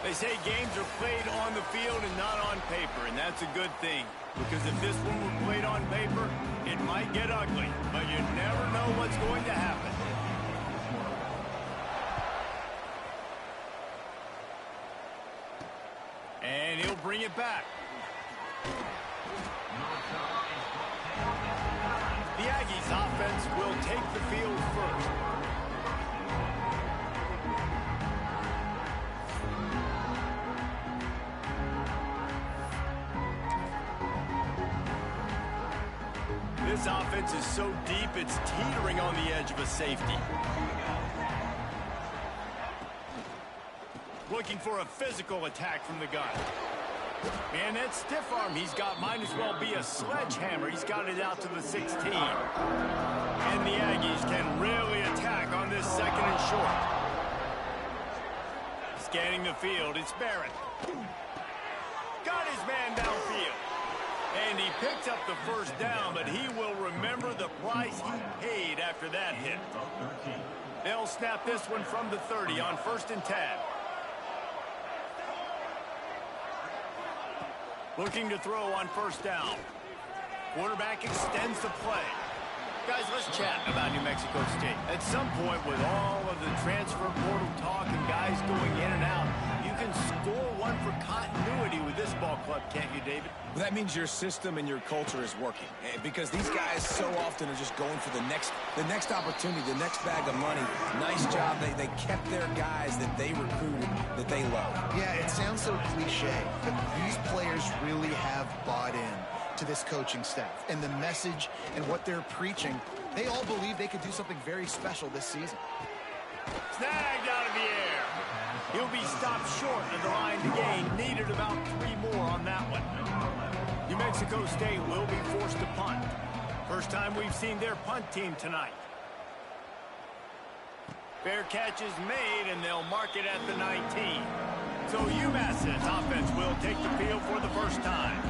They say games are played on the field and not on paper, and that's a good thing. Because if this one were played on paper, it might get ugly. But you never know what's going to happen. And he'll bring it back. The Aggies offense will take the field first. This offense is so deep, it's teetering on the edge of a safety. Looking for a physical attack from the gun. Man, that stiff arm he's got might as well be a sledgehammer. He's got it out to the 16. And the Aggies can really attack on this second and short. Scanning the field, it's Barrett. Got his man downfield. And he picked up the first down, but he will remember the price he paid after that hit. They'll snap this one from the 30 on 1st and 10. Looking to throw on 1st down. Quarterback extends the play. Guys, let's chat about New Mexico State. At some point, with all of the transfer portal talk and guys going in and out, you can score one for continuity with this ball club, can't you, David? Well, that means your system and your culture is working. Because these guys so often are just going for the next opportunity, the next bag of money. Nice job. They kept their guys that they recruited, that they love. Yeah, it sounds so cliche, but these players really have bought in to this coaching staff and the message and what they're preaching. They all believe they could do something very special this season. Snagged out of the air. He'll be stopped short of the line to gain. Needed about 3 more on that one. New Mexico State will be forced to punt. First time we've seen their punt team tonight. Fair catch is made, and they'll mark it at the 19. So UMass's offense will take the field for the first time.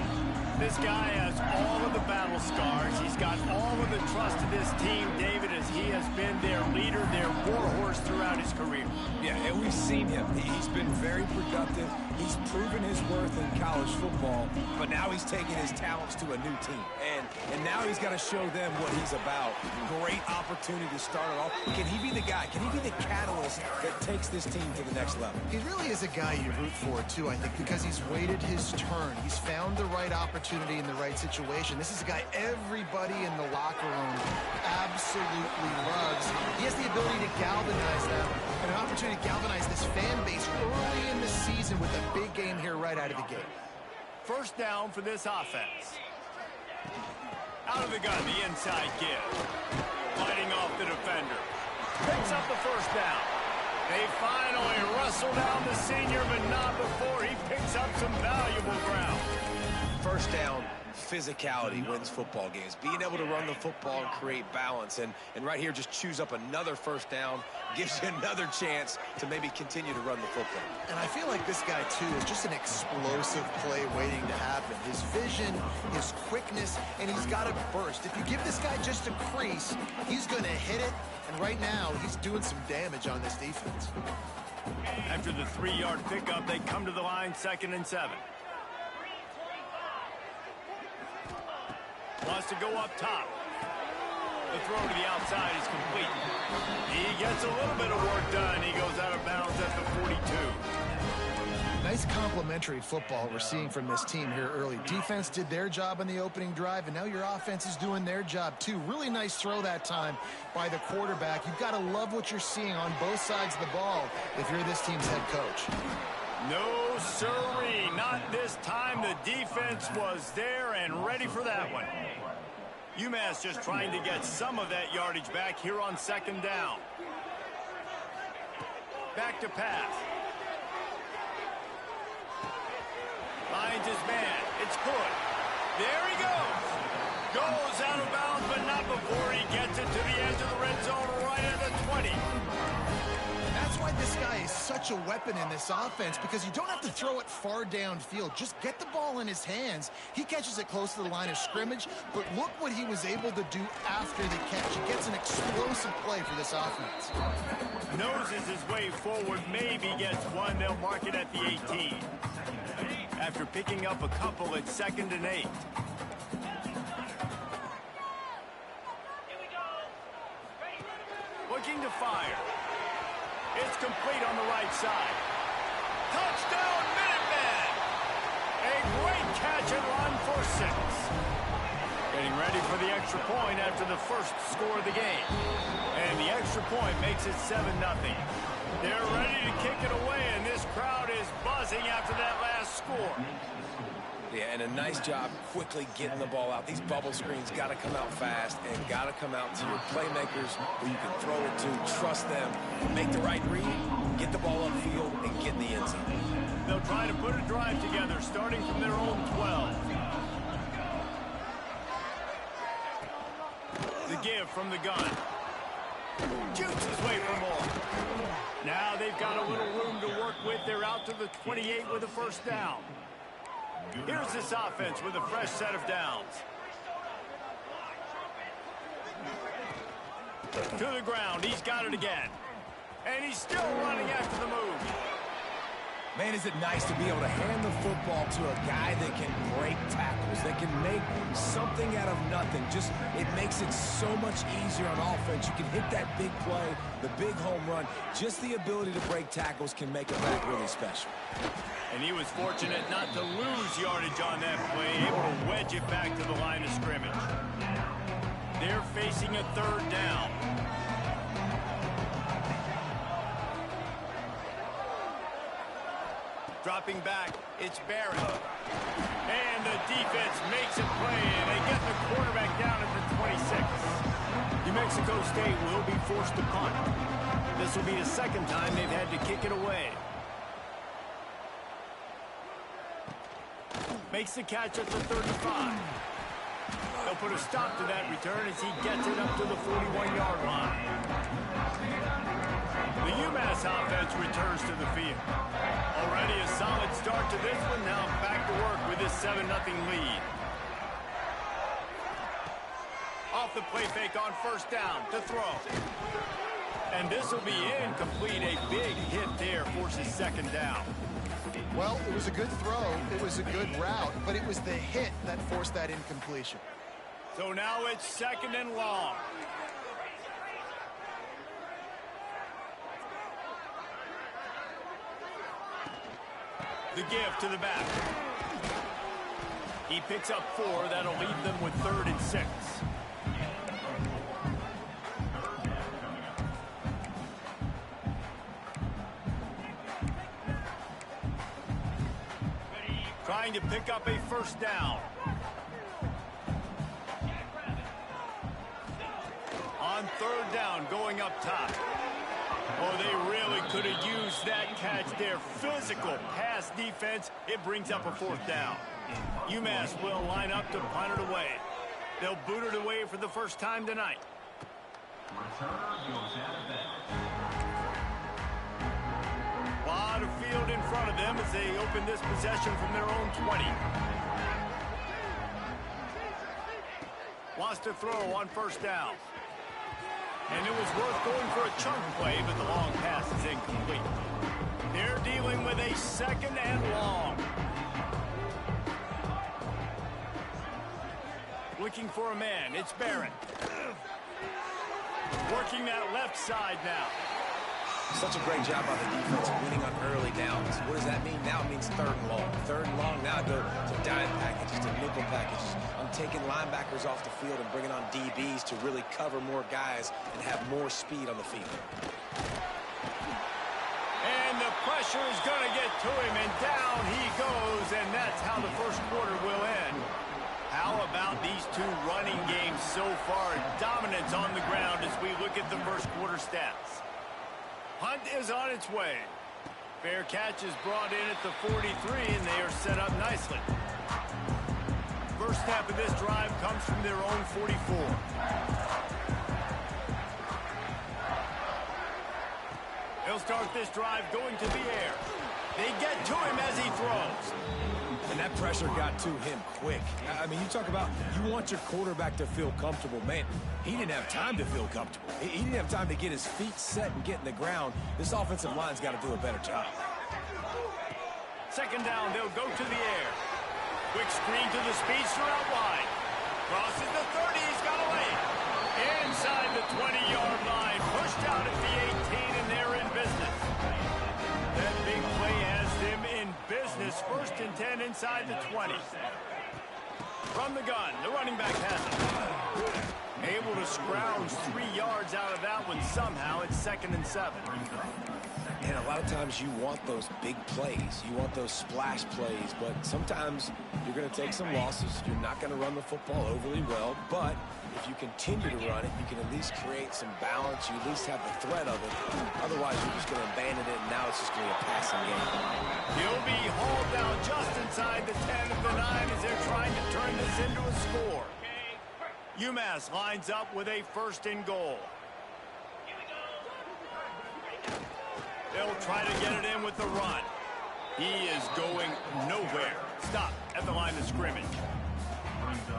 This guy has all of the battle scars. He's got all of the trust of this team, David, as he has been their leader, their warhorse throughout his career. Yeah, and we've seen him. He's been very productive. He's proven his worth in college football, but now he's taking his talents to a new team. And now he's got to show them what he's about. Great opportunity to start it off. Can he be the guy? Can he be the catalyst that takes this team to the next level? He really is a guy you root for, too, I think, because he's waited his turn. He's found the right opportunity in the right situation. This is a guy everybody in the locker room absolutely loves. He has the ability to galvanize them and an opportunity to galvanize this fan base early in the season with a big game here right out of the gate. First down for this offense. Out of the gun, the inside give. Fighting off the defender. Picks up the first down. They finally wrestle down the senior, but not before he picks up some valuable ground. First down, physicality wins football games. Being able to run the football and create balance. And right here, just choose up another first down. Gives you another chance to maybe continue to run the football. And I feel like this guy, too, is just an explosive play waiting to happen. His vision, his quickness, and he's got a burst. If you give this guy just a crease, he's going to hit it. And right now, he's doing some damage on this defense. After the 3-yard pickup, they come to the line 2nd and 7. Wants to go up top. The throw to the outside is complete. He gets a little bit of work done. He goes out of bounds at the 42. Nice complimentary football we're seeing from this team here early. Defense did their job on the opening drive, and now your offense is doing their job too. Really nice throw that time by the quarterback. You've got to love what you're seeing on both sides of the ball if you're this team's head coach. No, sirree. Not this time. The defense was there and ready for that one. UMass just trying to get some of that yardage back here on 2nd down. Back to pass. Finds his man. It's good. There he goes. Goes out of bounds, but not before he gets it to the edge of the red zone right at the 20. That's That's why this guy is such a weapon in this offense, because you don't have to throw it far downfield. Just get the ball in his hands. He catches it close to the line of scrimmage, but look what he was able to do after the catch. He gets an explosive play for this offense. Noses his way forward, maybe gets one. They'll mark it at the 18. After picking up a couple at 2nd and 8. Looking to fire. It's complete on the right side. Touchdown, Minutemen! A great catch and run for 6. Getting ready for the extra point after the first score of the game. And the extra point makes it 7-0. They're ready to kick it away, and this crowd is buzzing after that last score. Yeah, and a nice job quickly getting the ball out. These bubble screens got to come out fast and got to come out to your playmakers who you can throw it to. Trust them. Make the right read, get the ball upfield, and get in the end zone. They'll try to put a drive together, starting from their own 12. The give from the gun. Shoots his way for more. Now they've got a little room to work with. They're out to the 28 with a first down. Here's this offense with a fresh set of downs. To the ground. He's got it again. And he's still running after the move. Man, is it nice to be able to hand the football to a guy that can break tackles, that can make something out of nothing. Just, it makes it so much easier on offense. You can hit that big play, the big home run. Just the ability to break tackles can make a back really special. And he was fortunate not to lose yardage on that play, able to wedge it back to the line of scrimmage. They're facing a 3rd down. Dropping back, it's Barrett. And the defense makes a play, and they get the quarterback down at the 26. New Mexico State will be forced to punt. This will be the 2nd time they've had to kick it away. Makes the catch at the 35. They'll put a stop to that return as he gets it up to the 41-yard line. The UMass offense returns to the field. Already a solid start to this one. Now back to work with this 7-0 lead. Off the play fake on first down to throw. And this will be incomplete. A big hit there forces 2nd down. Well, it was a good throw. It was a good route, but it was the hit that forced that incompletion. So now it's 2nd and long. The give to the back. He picks up 4. That'll leave them with 3rd and 6. Trying to pick up a first down. On 3rd down, going up top. Oh, they really could have used that catch there. Physical pass defense. It brings up a 4th down. UMass will line up to punt it away. They'll boot it away for the first time tonight. A lot of field in front of them as they open this possession from their own 20. Wants to throw on first down. And it was worth going for a chunk play, but the long pass is incomplete. They're dealing with a 2nd and long. Looking for a man. It's Barrett. Working that left side now. Such a great job by the defense winning on early downs. What does that mean? Now it means 3rd and long. 3rd and long, now go to dime packages, to nickel packages. I'm taking linebackers off the field and bringing on DBs to really cover more guys and have more speed on the field. And the pressure is going to get to him, and down he goes, and that's how the first quarter will end. How about these two running games so far? Dominance on the ground as we look at the first quarter stats. Hunt is on its way. Fair catch is brought in at the 43, and they are set up nicely. First half of this drive comes from their own 44. They'll They'll start this drive going to the air. They get to him as he throws. And that pressure got to him quick. I mean, you talk about you want your quarterback to feel comfortable. Man, he didn't have time to feel comfortable. He didn't have time to get his feet set and get in the ground. This offensive line's got to do a better job. Second down, they'll go to the air. Quick screen to the speedster out wide. Crosses the 30, he's got away. Inside the 20-yard line, pushed out at the 18, and they're in business. That big play has them in business. First and 10 inside the 20. From the gun, the running back has it. Able to scrounge 3 yards out of that one somehow. It's 2nd and 7. And a lot of times you want those big plays. You want those splash plays. But sometimes you're going to take some losses. You're not going to run the football overly well. But if you continue to run it, you can at least create some balance. You at least have the threat of it. Otherwise, you're just going to abandon it, and now it's just going to be a passing game. He'll be hauled down just inside the 10 of the 9 as they're trying to turn this into a score. UMass lines up with a 1st and goal. They'll try to get it in with the run. He is going nowhere. Stop at the line of scrimmage.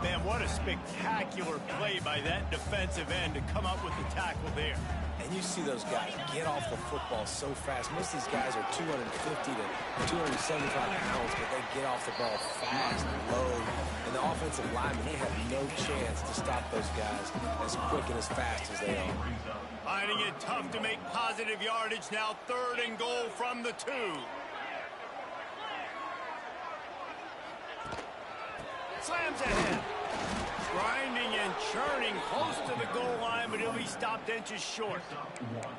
Man, what a spectacular play by that defensive end to come up with the tackle there. And you see those guys get off the football so fast. Most of these guys are 250 to 275 pounds, but they get off the ball fast and low. And the offensive linemen, they have no chance to stop those guys as quick and as fast as they are. Finding it tough to make positive yardage now. 3rd and goal from the 2. Slams ahead. Grinding and churning close to the goal line, but he'll be stopped inches short.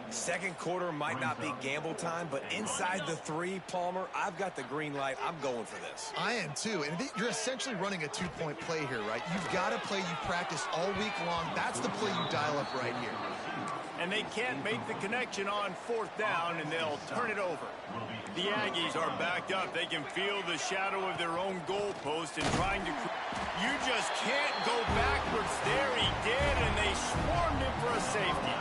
Second quarter might not be gamble time, but inside the 3, Palmer, I've got the green light. I'm going for this. I am too. And you're essentially running a 2-point play here, right? You've got a play you practice all week long. That's the play you dial up right here. And they can't make the connection on 4th down, and they'll turn it over. The Aggies are backed up. They can feel the shadow of their own goalpost and trying to... You just can't go backwards. There he did, and they swarmed him for a safety.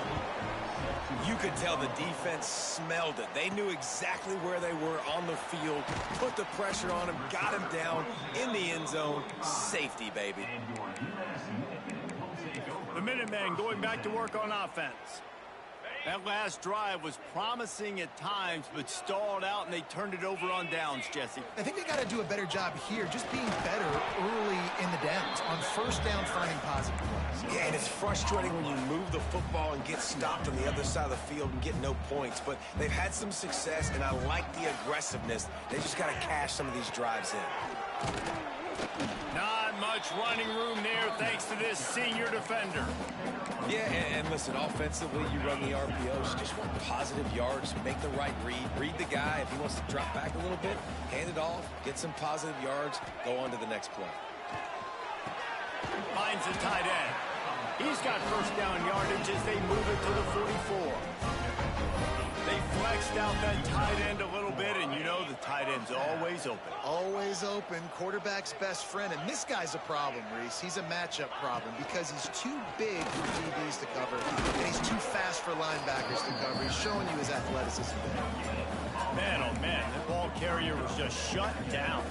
You could tell the defense smelled it. They knew exactly where they were on the field, put the pressure on him, got him down in the end zone. Safety, baby. The Minutemen going back to work on offense. That last drive was promising at times, but stalled out, and they turned it over on downs, Jesse. I think they got to do a better job here, just being better early in the downs, on 1st down, finding positive plays. Yeah, and it's frustrating when you move the football and get stopped on the other side of the field and get no points, but they've had some success, and I like the aggressiveness. They just got to cash some of these drives in. Not much running room there thanks to this senior defender. Yeah, and listen, offensively, you run the RPOs. You just want positive yards, make the right read. Read the guy. If he wants to drop back a little bit, hand it off, get some positive yards, go on to the next play. Finds the tight end. He's got 1st down yardage as they move it to the 44. They flexed out that tight end a little bit, and you know the tight end's always open. Always open, quarterback's best friend. And this guy's a problem, Reese. He's a matchup problem because he's too big for DBs to cover, and he's too fast for linebackers to cover. He's showing you his athleticism there. Man, oh man, the ball carrier was just shut down.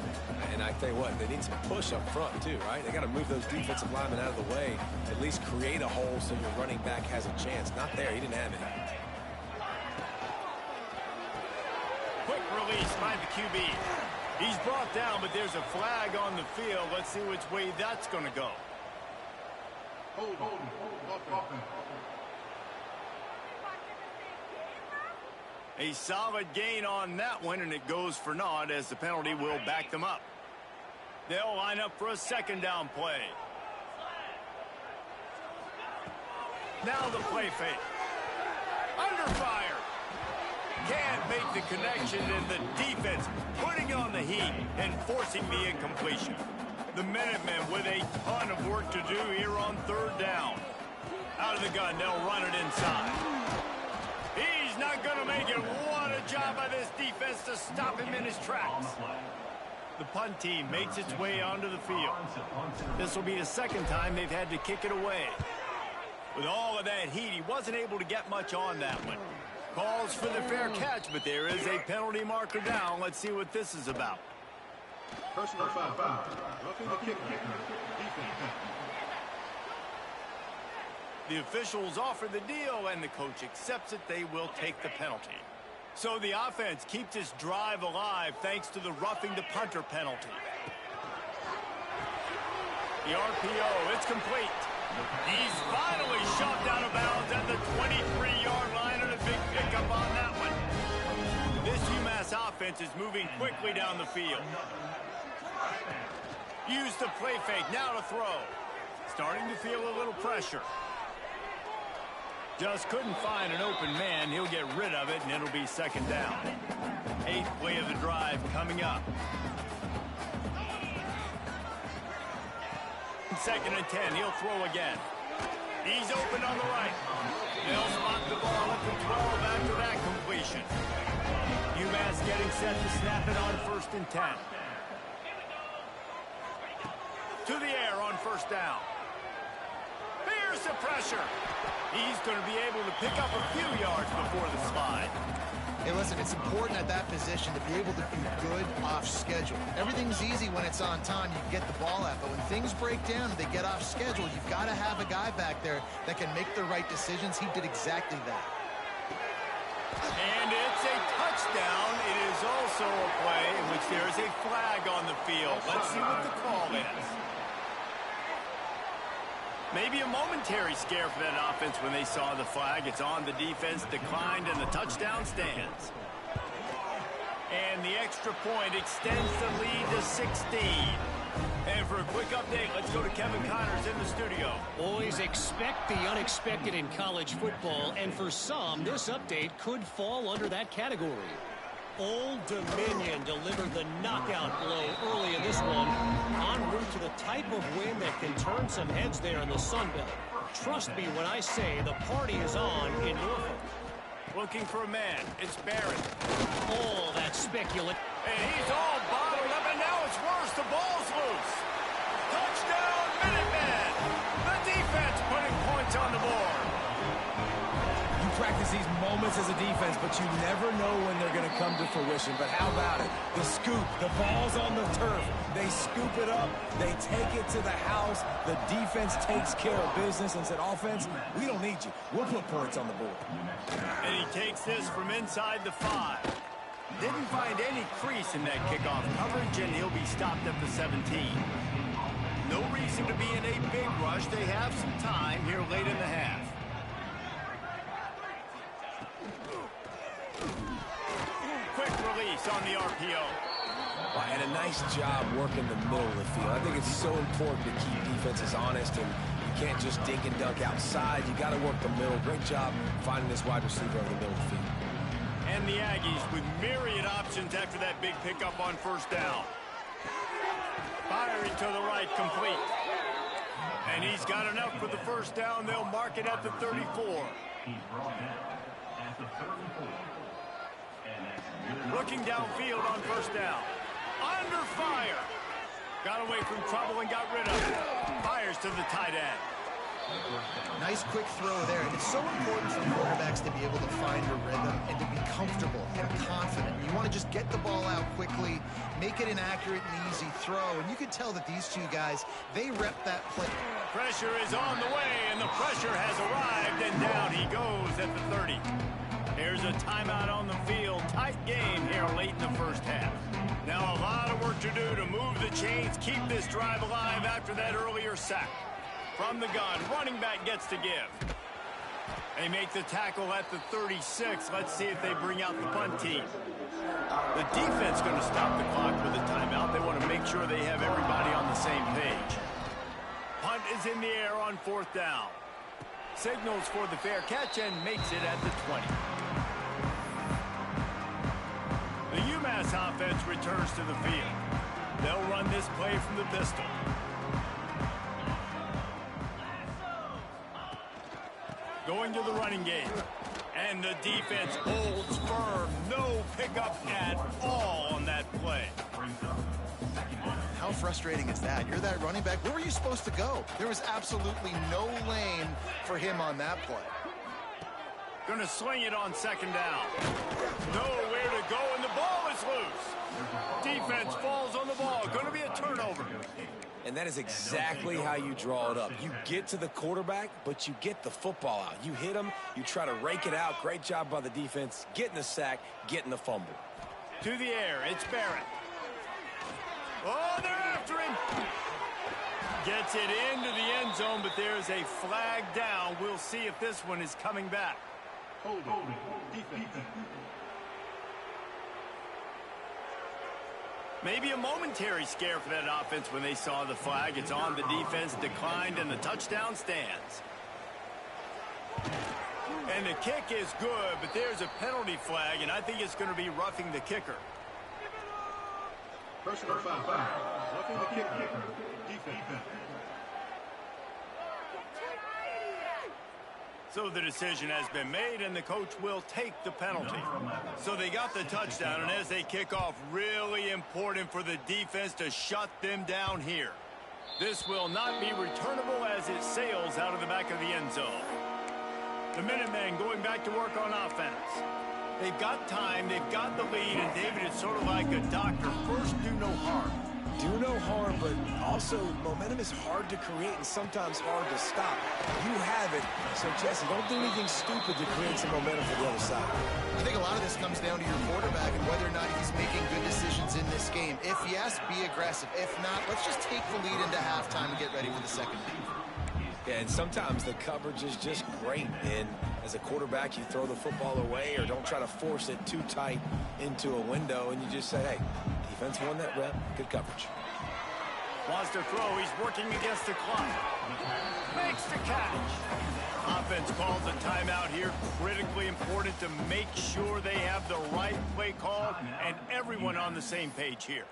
And I tell you what, they need some push up front too, right? They got to move those defensive linemen out of the way, at least create a hole so your running back has a chance. Not there, he didn't have it. Quick release by the QB. He's brought down, but there's a flag on the field. Let's see which way that's going to go. Hold. A solid gain on that one, and it goes for naught as the penalty will back them up. They'll line up for a 2nd down play. Now the play fake. Under fire. Can't make the connection, and the defense putting on the heat and forcing the incompletion. The Minutemen with a ton of work to do here on 3rd down. Out of the gun, they'll run it inside. He's not going to make it. What a job by this defense to stop him in his tracks. The punt team makes its way onto the field. This will be the 2nd time they've had to kick it away. With all of that heat, he wasn't able to get much on that one. Calls for the fair catch, but there is a penalty marker down. Let's see what this is about. Personal foul. Roughing the kicker. Defense. The officials offer the deal, and the coach accepts it. They will take the penalty. So the offense keeps its drive alive thanks to the roughing the punter penalty. The RPO, it's complete. He's finally shoved out of bounds at the 23-yard line, and a big pickup on that one. This UMass offense is moving quickly down the field. Use the play fake, now to throw. Starting to feel a little pressure. Just couldn't find an open man. He'll get rid of it, and it'll be second down. 8th play of the drive coming up. 2nd and 10. He'll throw again. He's open on the right. They'll spot the ball at the 12 after that completion. UMass getting set to snap it on 1st and 10. To the air on 1st down. Here's the pressure. He's going to be able to pick up a few yards before the slide. Hey, listen, it's important at that position to be able to be good off schedule. Everything's easy when it's on time. You can get the ball out. But when things break down and they get off schedule, you've got to have a guy back there that can make the right decisions. He did exactly that. And it's a touchdown. It is also a play in which there is a flag on the field. Let's see what the call is. Maybe a momentary scare for that offense when they saw the flag. It's on, the defense declined, and the touchdown stands. And the extra point extends the lead to 16. And for a quick update, let's go to Kevin Connors in the studio. Always expect the unexpected in college football, and for some, this update could fall under that category. Old Dominion delivered the knockout blow early in this one, en route to the type of win that can turn some heads there in the Sun Belt. Trust me when I say the party is on in Norfolk. Looking for a man. It's Barrett. Oh, that's speculative. And he's all bottled up, and now it's worse. The ball's loose. Touchdown, Minutemen. The defense putting points on the board. You practice these moments as a defense, but you never know when they're going to come to fruition. But how about it? The scoop, the ball's on the turf. They scoop it up. They take it to the house. The defense takes care of business and said, offense, we don't need you. We'll put points on the board. And he takes this from inside the 5. Didn't find any crease in that kickoff coverage, and he'll be stopped at the 17. No reason to be in a big rush. They have some time here late in the half. Quick release on the RPO. And a nice job working the middle of the field. I think it's so important to keep defenses honest, and you can't just dink and dunk outside. You got to work the middle. Great job finding this wide receiver over the middle of the field. And the Aggies with myriad options after that big pickup on 1st down. Firing to the right, complete. And he's got enough for the 1st down. They'll mark it at the 34. Looking downfield on 1st down. Under fire. Got away from trouble and got rid of it. Fires to the tight end. Nice quick throw there. It's so important for quarterbacks to be able to find a rhythm and to be comfortable and confident. You want to just get the ball out quickly, make it an accurate and easy throw. And you can tell that these two guys, they rep that play. Pressure is on the way, and the pressure has arrived, and down he goes at the 30. There's a timeout on the field. Tight game here late in the 1st half. Now a lot of work to do to move the chains, keep this drive alive after that earlier sack. From the gun, running back gets to give. They make the tackle at the 36. Let's see if they bring out the punt team. The defense going to stop the clock with a timeout. They want to make sure they have everybody on the same page. Punt is in the air on 4th down. Signals for the fair catch and makes it at the 20. The UMass offense returns to the field. They'll run this play from the pistol. Going to the running game. And the defense holds firm. No pickup at all on that play. How frustrating is that? You're that running back. Where were you supposed to go? There was absolutely no lane for him on that play. Going to sling it on second down. Nowhere to go, and the ball is loose. Defense falls on the ball. Going to be a turnover. And that is exactly how you draw it up. You get to the quarterback, but you get the football out. You hit him, you try to rake it out. Great job by the defense, getting the sack, getting the fumble. To the air, it's Barrett. Oh, they're after him. Gets it into the end zone, but there's a flag down. We'll see if this one is coming back. Holding. Defense. Maybe a momentary scare for that offense when they saw the flag. It's on, the defense declined, and the touchdown stands. And the kick is good, but there's a penalty flag, and I think it's going to be roughing the kicker. Personal foul. Roughing the kicker. Defense. So the decision has been made, and the coach will take the penalty. So they got the touchdown, and as they kick off, really important for the defense to shut them down here. This will not be returnable as it sails out of the back of the end zone. The Minutemen going back to work on offense. They've got time, they've got the lead, and David, it's sort of like a doctor. First, do no harm. Do no harm, but also momentum is hard to create and sometimes hard to stop. You have it, so Jesse, don't do anything stupid to create some momentum for the other side. I think a lot of this comes down to your quarterback and whether or not he's making good decisions in this game. If yes, be aggressive. If not, let's just take the lead into halftime and get ready for the second half. Yeah, and sometimes the coverage is just great, and as a quarterback, you throw the football away or don't try to force it too tight into a window, and you just say, hey, defense won that rep, good coverage. Wants to throw, he's working against the clock. Makes the catch. Offense calls a timeout here, critically important to make sure they have the right play call and everyone on the same page here.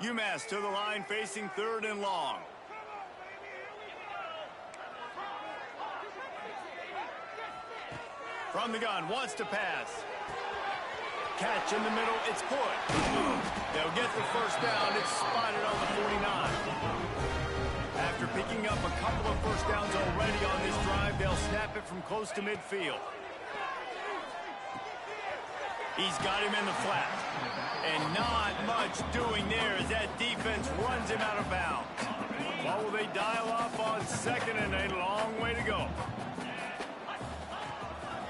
UMass to the line facing third and long. From the gun, wants to pass. Catch in the middle, it's good. They'll get the first down, it's spotted on the 49. After picking up a couple of first downs already on this drive, they'll snap it from close to midfield. He's got him in the flat. And not much doing there as that defense runs him out of bounds. What will they dial up on second, and a long way to go.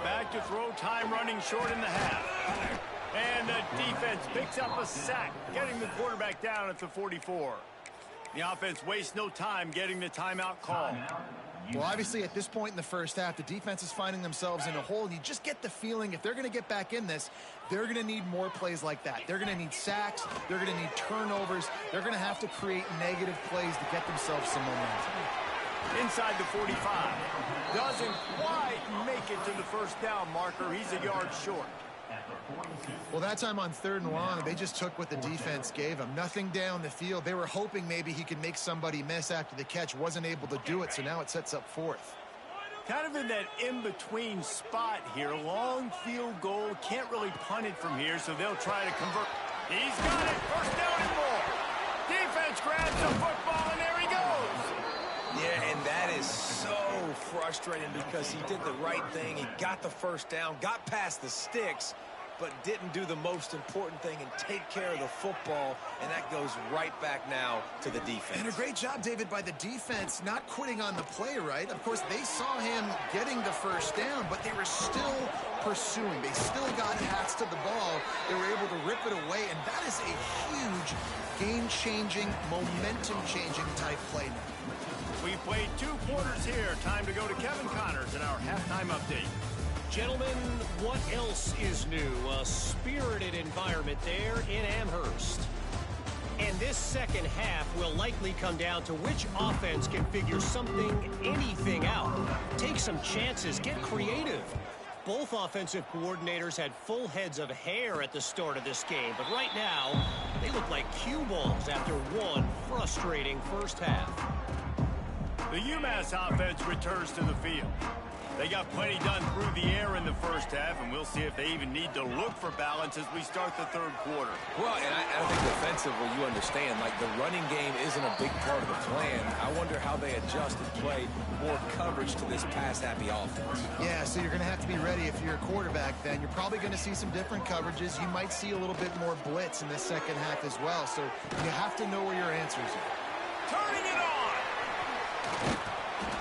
Back to throw, time running short in the half. And the defense picks up a sack, getting the quarterback down at the 44. The offense wastes no time getting the timeout call. Well, obviously, at this point in the first half, the defense is finding themselves in a hole. And you just get the feeling if they're going to get back in this, they're going to need more plays like that. They're going to need sacks. They're going to need turnovers. They're going to have to create negative plays to get themselves some momentum. Inside the 45. Doesn't quite make it to the first down marker. He's a yard short. Well, that time on third and long, they just took what the defense gave them. Nothing down the field. They were hoping maybe he could make somebody miss after the catch. Wasn't able to do it, so now it sets up fourth. Kind of in that in-between spot here. Long field goal. Can't really punt it from here, so they'll try to convert. He's got it. First down and more. Defense grabs the football, and there he goes. Yeah, and that is so frustrating because he did the right thing. He got the first down, got past the sticks, but didn't do the most important thing and take care of the football, and that goes right back now to the defense. And a great job, David, by the defense not quitting on the play, right? Of course, they saw him getting the first down, but they were still pursuing. They still got hats to the ball. They were able to rip it away, and that is a huge game-changing, momentum-changing type play now. We played 2 quarters here. Time to go to Kevin Connors in our halftime update. Gentlemen, what else is new? A spirited environment there in Amherst. And this second half will likely come down to which offense can figure something, anything out. Take some chances, get creative. Both offensive coordinators had full heads of hair at the start of this game, but right now, they look like cue balls after one frustrating first half. The UMass offense returns to the field. They got plenty done through the air in the first half, and we'll see if they even need to look for balance as we start the third quarter. Well, and I think defensively, you understand, like the running game isn't a big part of the plan. I wonder how they adjust and play more coverage to this pass-happy offense. Yeah, so you're going to have to be ready if you're a quarterback then. You're probably going to see some different coverages. You might see a little bit more blitz in this second half as well, so you have to know where your answers are. Turning it on!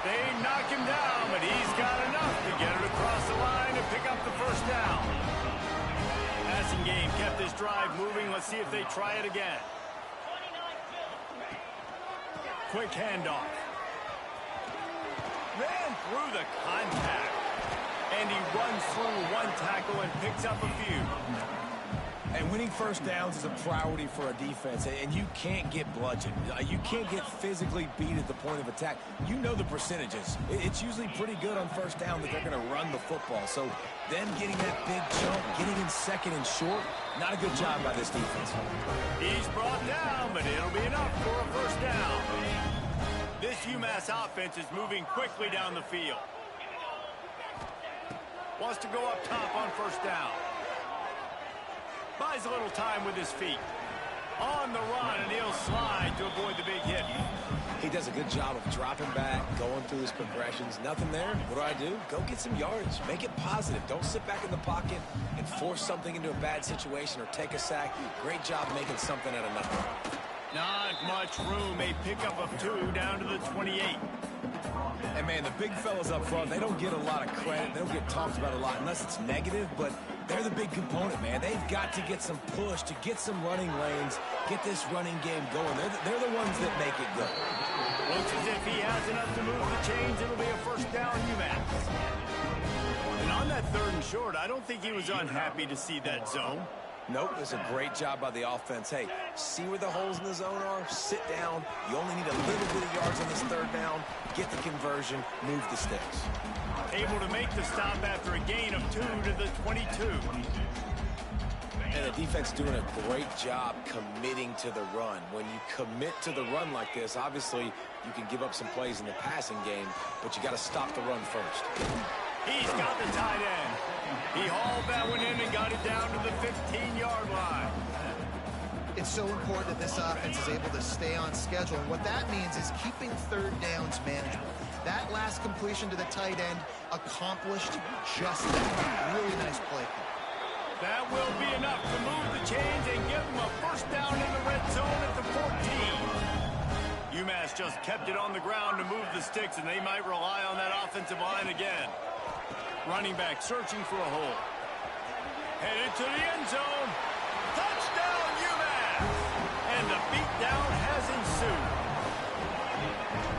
They knock him down, but he's got enough to get it across the line and pick up the first down. Passing game kept this drive moving. Let's see if they try it again. Quick handoff. Ran through the contact. And he runs through one tackle and picks up a few. And winning first downs is a priority for a defense, and you can't get bludgeoned. You can't get physically beat at the point of attack. You know the percentages. It's usually pretty good on first down that they're going to run the football. So them getting that big jump, getting in second and short, not a good job by this defense. He's brought down, but it'll be enough for a first down. This UMass offense is moving quickly down the field. Wants to go up top on first down. Buys a little time with his feet. On the run, and he'll slide to avoid the big hit. He does a good job of dropping back, going through his progressions. Nothing there. What do? Go get some yardage. Make it positive. Don't sit back in the pocket and force something into a bad situation or take a sack. Great job making something out of nothing. Not much room. A pickup of 2 down to the 28. And, man, the big fellas up front, they don't get a lot of credit. They don't get talked about a lot unless it's negative, but they're the big component, man. They've got to get some push, to get some running lanes, get this running game going. They're the ones that make it go. Looks as if he has enough to move the chains. It'll be a first down UMass. And on that third and short, I don't think he was unhappy to see that zone. Nope, it's a great job by the offense. Hey, see where the holes in the zone are, sit down. You only need a little bit of yards on this third down. Get the conversion, move the sticks. Able to make the stop after a gain of 2 to the 22. And the defense doing a great job committing to the run. When you commit to the run like this, obviously you can give up some plays in the passing game, but you got to stop the run first. He's got the tight end. He hauled that one in and got it down to the 15-yard line. It's so important that this offense is able to stay on schedule, and what that means is keeping third downs manageable. That last completion to the tight end accomplished just that. Really nice play. That will be enough to move the chains and give them a first down in the red zone at the 14. UMass just kept it on the ground to move the sticks, and they might rely on that offensive line again. Running back searching for a hole. Headed to the end zone. Touchdown, UMass! And the beatdown has ensued.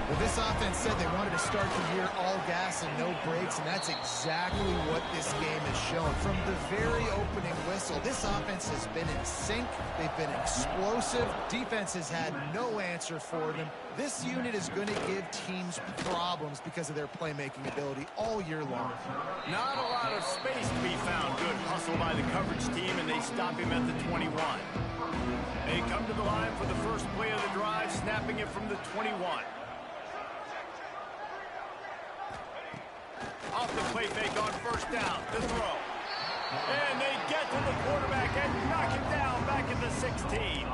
Well, this offense said they wanted to start the year all gas and no brakes, and that's exactly what this game has shown. From the very opening whistle, this offense has been in sync. They've been explosive. Defense has had no answer for them. This unit is going to give teams problems because of their playmaking ability all year long. Not a lot of space to be found. Good hustle by the coverage team, and they stop him at the 21. They come to the line for the first play of the drive, snapping it from the 21. Off the play fake on first down, the throw. And they get to the quarterback and knock him down back at the 16.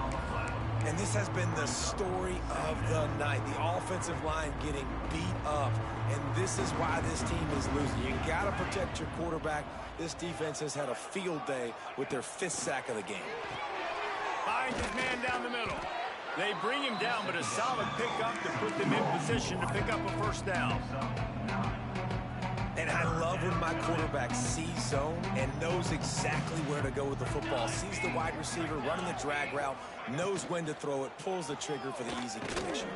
And this has been the story of the night. The offensive line getting beat up. And this is why this team is losing. You got to protect your quarterback. This defense has had a field day with their 5th sack of the game. Finds his man down the middle. They bring him down, but a solid pickup to put them in position to pick up a first down. And I love when my quarterback sees zone and knows exactly where to go with the football. Sees the wide receiver running the drag route, knows when to throw it, pulls the trigger for the easy connection.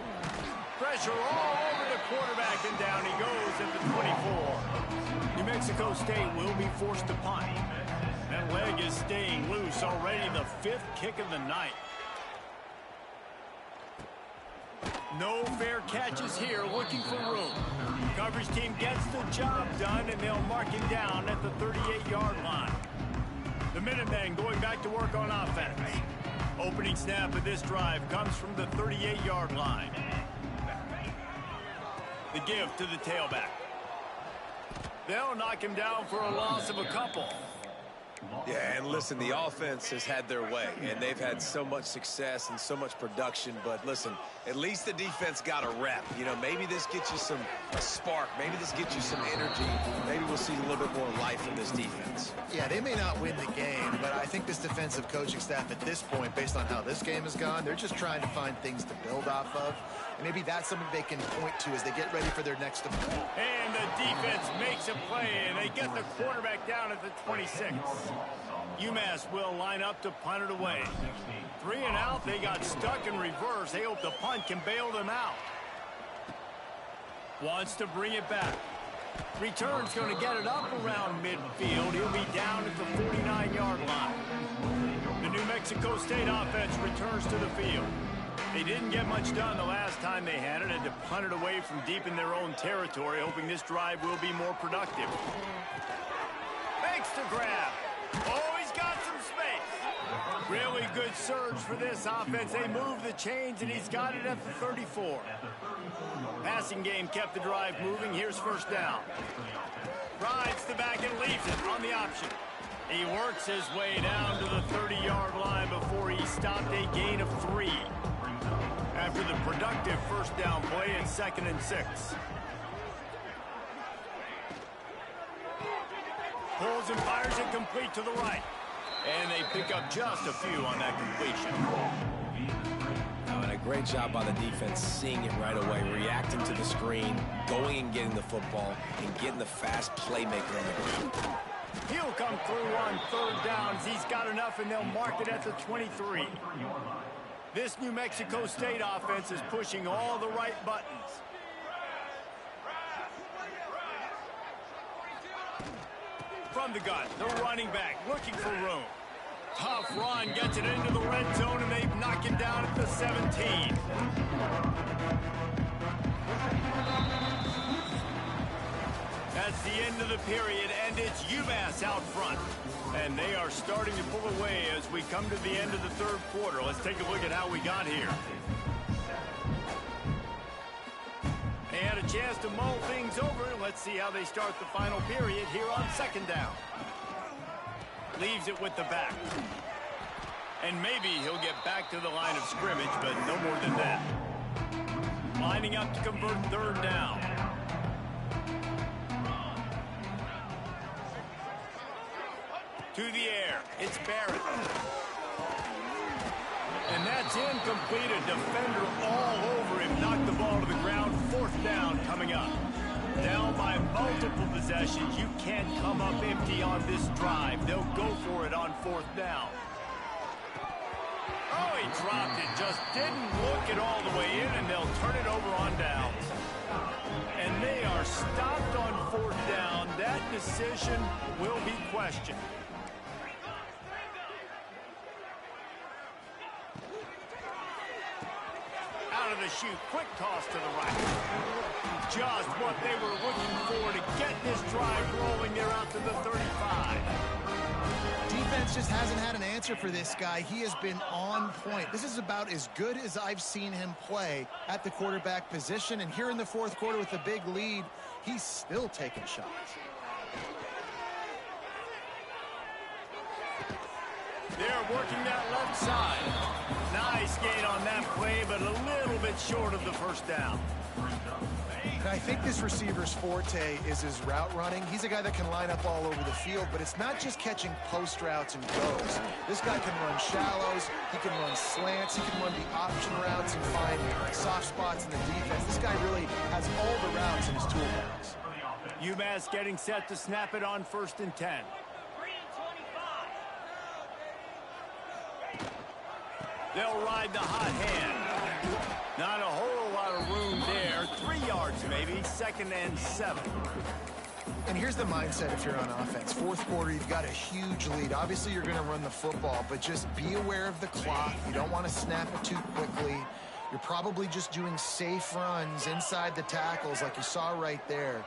Pressure all over the quarterback, and down he goes at the 24. New Mexico State will be forced to punt. That leg is staying loose, already the 5th kick of the night. No fair catches here, looking for room. Coverage team gets the job done, and they'll mark him down at the 38-yard line. The Minutemen going back to work on offense. Opening snap of this drive comes from the 38-yard line. The give to the tailback. They'll knock him down for a loss of a couple. Yeah, and listen, the offense has had their way, and they've had so much success and so much production. But listen, at least the defense got a rep. You know, maybe this gets you a spark. Maybe this gets you some energy. Maybe we'll see a little bit more life in this defense. Yeah, they may not win the game, but I think this defensive coaching staff at this point, based on how this game has gone, they're just trying to find things to build off of. And maybe that's something they can point to as they get ready for their next opponent. And the defense makes a play, and they get the quarterback down at the 26. UMass will line up to punt it away. 3 and out. They got stuck in reverse. They hope the punt can bail them out. Wants to bring it back. Return's going to get it up around midfield. He'll be down at the 49-yard line. The New Mexico State offense returns to the field. They didn't get much done the last time they had it, and to punt it away from deep in their own territory, hoping this drive will be more productive. Makes the grab. Oh, he's got some space. Really good surge for this offense. They move the chains, and he's got it at the 34. Passing game kept the drive moving. Here's first down. Rides the back and leaves it on the option. He works his way down to the 30-yard line before he stopped a gain of 3. After the productive first down play in 2nd and 6. Pulls and fires it complete to the right. And they pick up just a few on that completion. And a great job by the defense seeing it right away, reacting to the screen, going and getting the football, and getting the fast playmaker on the ground. He'll come through on 3rd down as he's got enough, and they'll mark it at the 23. This New Mexico State offense is pushing all the right buttons. From the gun, the running back looking for room. Tough run, gets it into the red zone, and they knock him down at the 17. That's the end of the period, and it's UMass out front. And they are starting to pull away as we come to the end of the 3rd quarter. Let's take a look at how we got here. They had a chance to mull things over. Let's see how they start the final period here on 2nd down. Leaves it with the back. And maybe he'll get back to the line of scrimmage, but no more than that. Lining up to convert 3rd down. To the air, it's Barrett. And that's incomplete. A defender all over him. Knocked the ball to the ground. 4th down coming up. Down by multiple possessions. You can't come up empty on this drive. They'll go for it on 4th down. Oh, he dropped it. Just didn't look it all the way in, and they'll turn it over on downs. And they are stopped on 4th down. That decision will be questioned. Out of the chute, quick toss to the right. Just what they were looking for to get this drive rolling. They're out to the 35. Defense just hasn't had an answer for this guy. He has been on point. This is about as good as I've seen him play at the quarterback position. And here in the 4th quarter with a big lead, he's still taking shots. They're working that left side. Nice gain on that play, but a little bit short of the first down. And I think this receiver's forte is his route running. He's a guy that can line up all over the field, but it's not just catching post routes and goes. This guy can run shallows, he can run slants, he can run the option routes and find soft spots in the defense. This guy really has all the routes in his toolbox. UMass getting set to snap it on 1st and 10. They'll ride the hot hand. Not a whole lot of room there. 3 yards maybe. 2nd and 7. And here's the mindset if you're on offense. 4th quarter, you've got a huge lead. Obviously, you're going to run the football, but just be aware of the clock. You don't want to snap it too quickly. You're probably just doing safe runs inside the tackles like you saw right there.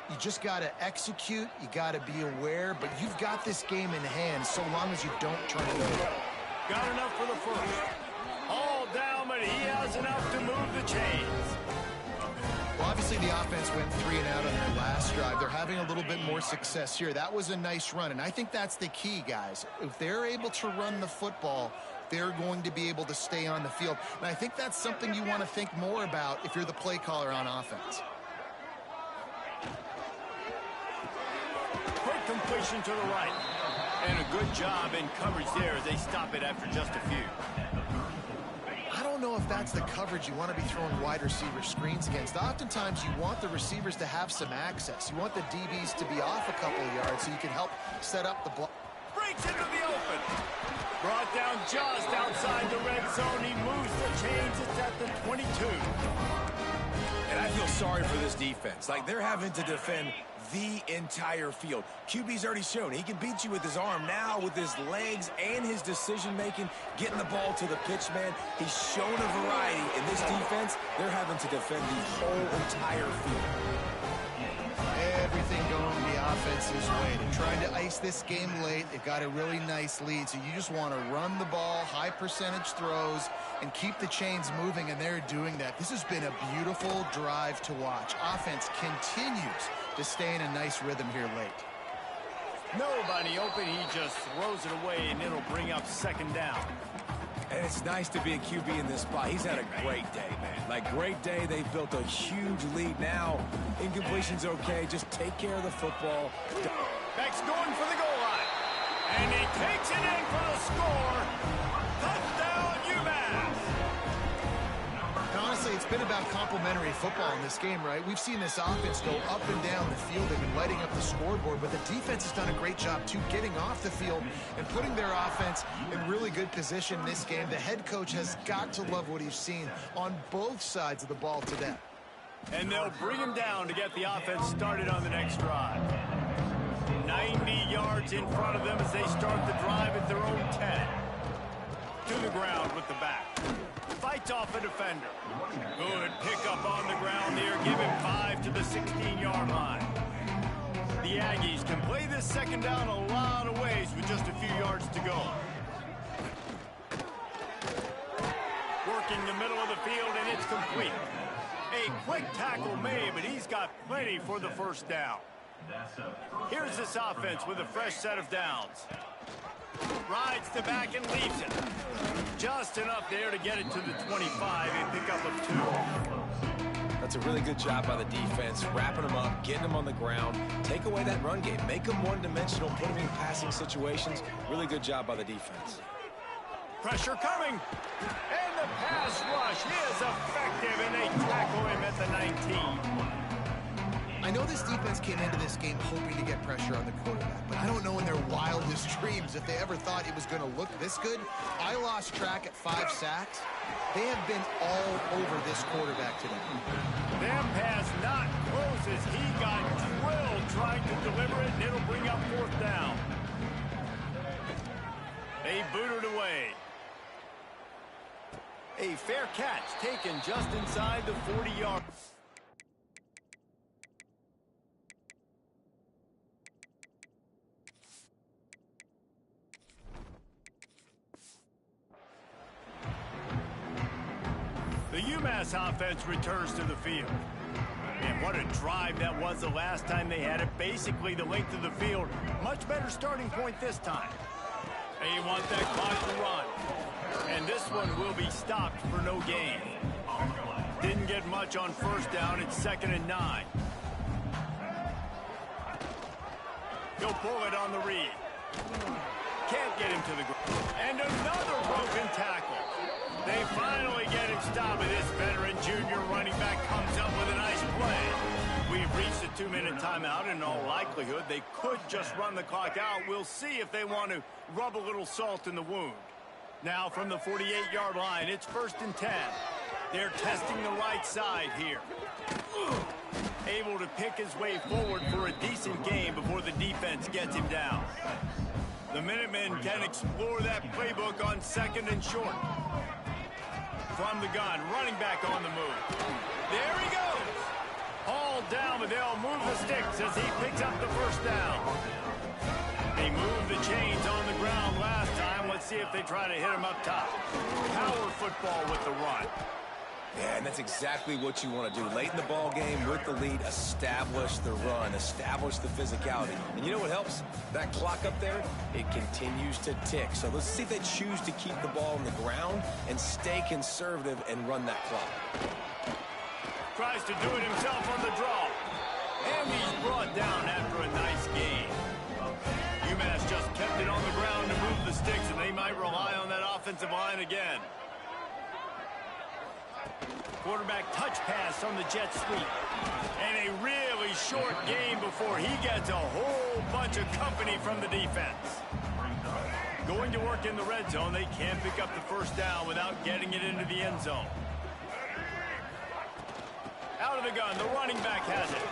You just got to execute. You got to be aware, but you've got this game in hand so long as you don't turn it over. Got enough for the first. All down, but he has enough to move the chains. Well, obviously, Obviously, the offense went 3 and out on their last drive. They're having a little bit more success here. That was a nice run, and I think that's the key, guys. If they're able to run the football, they're going to be able to stay on the field. And I think that's something you want to think more about if you're the play caller on offense. Quick completion to the right. And a good job in coverage there as they stop it after just a few. I don't know if that's the coverage you want to be throwing wide receiver screens against. Oftentimes, you want the receivers to have some access. You want the DBs to be off a couple of yards so you can help set up the block. Breaks into the open. Brought down just outside the red zone. He moves the chains. It's at the 22. And I feel sorry for this defense. Like, they're having to defend the entire field. QB's already shown he can beat you with his arm. Now with his legs and his decision-making, getting the ball to the pitch man, he's shown a variety. In this defense, they're having to defend the whole entire field. Everything going the offense's way. They're trying to ice this game late. They've got a really nice lead, so you just want to run the ball, high percentage throws, and keep the chains moving, and they're doing that. This has been a beautiful drive to watch. Offense continues to stay in a nice rhythm here late. Nobody open. He just throws it away, and it'll bring up second down. And it's nice to be a QB in this spot. He's had a great day, man. Like, great day. They've built a huge lead now. Incompletion's okay. Just take care of the football. Beck's going for the goal line. And he takes it in for the score. Touchdown, UMass. And honestly, it's been about complementary football in this game, right? We've seen this offense go up and down the field. They've been lighting up the scoreboard, but the defense has done a great job, too, getting off the field and putting their offense in really good position in this game. The head coach has got to love what he's seen on both sides of the ball today. And they'll bring him down to get the offense started on the next drive. 90 yards in front of them as they start the drive at their own 10. To the ground with the back. Fights off a defender. Good pickup on the ground there. Give him 5 to the 16-yard line. The Aggies can play this second down a lot of ways with just a few yards to go. Working the middle of the field, and it's complete. A quick tackle made, but he's got plenty for the first down. Here's this offense with a fresh set of downs. Rides the back and leaves it. Just enough there to get it to the 25, a pickup of 2. That's a really good job by the defense, wrapping them up, getting them on the ground. Take away that run game. Make them one-dimensional, put them in passing situations. Really good job by the defense. Pressure coming. And the pass rush is effective, and they tackle him at the 19. I know this defense came into this game hoping to get pressure on the quarterback, but I don't know in their wildest dreams if they ever thought it was going to look this good. I lost track at 5 sacks. They have been all over this quarterback today. Them pass not close as he got drilled trying to deliver it, and it'll bring up 4th down. They booted away. A fair catch taken just inside the 40-yard. The UMass offense returns to the field. And what a drive that was the last time they had it. Basically the length of the field. Much better starting point this time. They want that clock to run. And this one will be stopped for no gain. Didn't get much on first down. It's 2nd and 9. He'll pull it on the read. Can't get him to the ground. And another broken tackle. They finally get him stopped, and this veteran junior running back comes up with a nice play. We've reached a 2-minute timeout. In all likelihood, they could just run the clock out. We'll see if they want to rub a little salt in the wound. Now from the 48-yard line, it's 1st and 10. They're testing the right side here. Able to pick his way forward for a decent game before the defense gets him down. The Minutemen can explore that playbook on 2nd and short. From the gun, running back on the move. There he goes. Hauled down, but they'll move the sticks as he picks up the first down. They moved the chains on the ground last time. Let's see if they try to hit him up top. Power football with the run. Yeah, and that's exactly what you want to do. Late in the ball game with the lead, establish the run, establish the physicality. And you know what helps? That clock up there, it continues to tick. So let's see if they choose to keep the ball on the ground and stay conservative and run that clock. Tries to do it himself on the draw. And he's brought down after a nice game. UMass just kept it on the ground to move the sticks, and they might rely on that offensive line again. Quarterback touch pass on the jet sweep. And a really short game before he gets a whole bunch of company from the defense. Going to work in the red zone, they can't pick up the first down without getting it into the end zone. Out of the gun, the running back has it.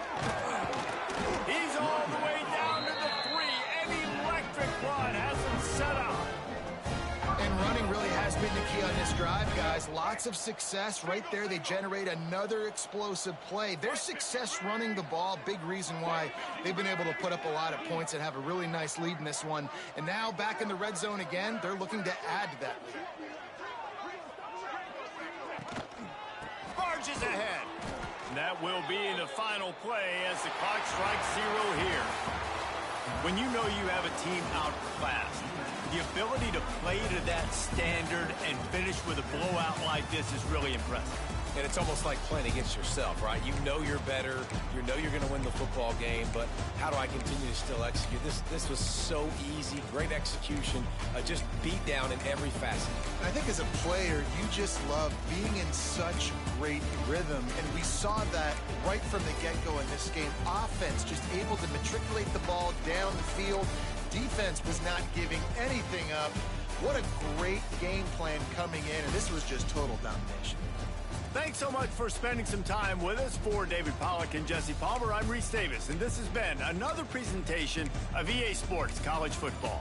He's all the way down to the 3. An electric run has him set up. And running really has been the key on this drive, guys. Lots of success right there. They generate another explosive play. Their success running the ball, big reason why they've been able to put up a lot of points and have a really nice lead in this one. And now back in the red zone again, they're looking to add to that lead. Barges ahead. And that will be the final play as the clock strikes 0 here. When you know you have a team outclassed, the ability to play to that standard and finish with a blowout like this is really impressive. And it's almost like playing against yourself, right? You know you're better. You know you're going to win the football game, but how do I continue to still execute? This was so easy, great execution, just beat down in every facet. I think as a player, you just love being in such great rhythm, and we saw that right from the get-go in this game. Offense just able to matriculate the ball down the field. Defense was not giving anything up. What a great game plan coming in, and this was just total domination. Thanks so much for spending some time with us. For David Pollack and Jesse Palmer, I'm Reese Davis, and this has been another presentation of EA Sports College Football.